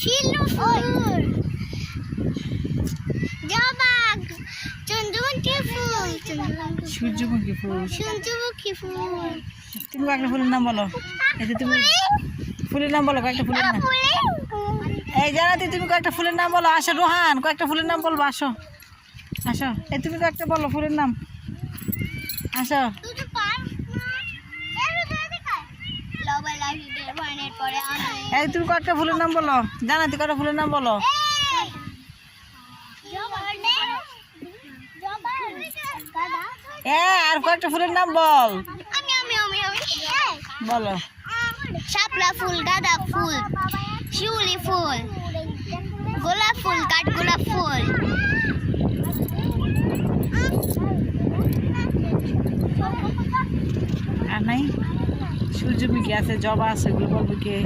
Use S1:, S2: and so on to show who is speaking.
S1: শিলু ফুল, জবা, চন্দ্রমুখী ফুল,
S2: সূর্যমুখী ফুল।
S1: সূর্যমুখী ফুল।
S2: তুমি কয়েকটা ফুলের নাম বলো। এই যে তুমি ফুলের নাম বলো, কয়েকটা ফুলের নাম। এই জানাতে তুমি কয়েকটা ফুলের নাম বলো। আসো রোহান, কয়েকটা ফুলের নাম বলবো। আসো আসো, এই তুমি কয়েকটা বলো ফুলের নাম। আসো। এই তুমি কয়েকটা ফুলের নাম বলো। জানাতে কয়েকটা ফুলের নাম বলো। আর কয়েকটা ফুলের নাম বল। বলো।
S1: শাপলা ফুল, গাঁদা ফুল, শিউলি ফুল, গোলাপ ফুল, কাঠগোলাপ ফুল,
S2: আর নাই সূর্যমুখী আছে, জবা আছে, ওগুলো বলবো কে?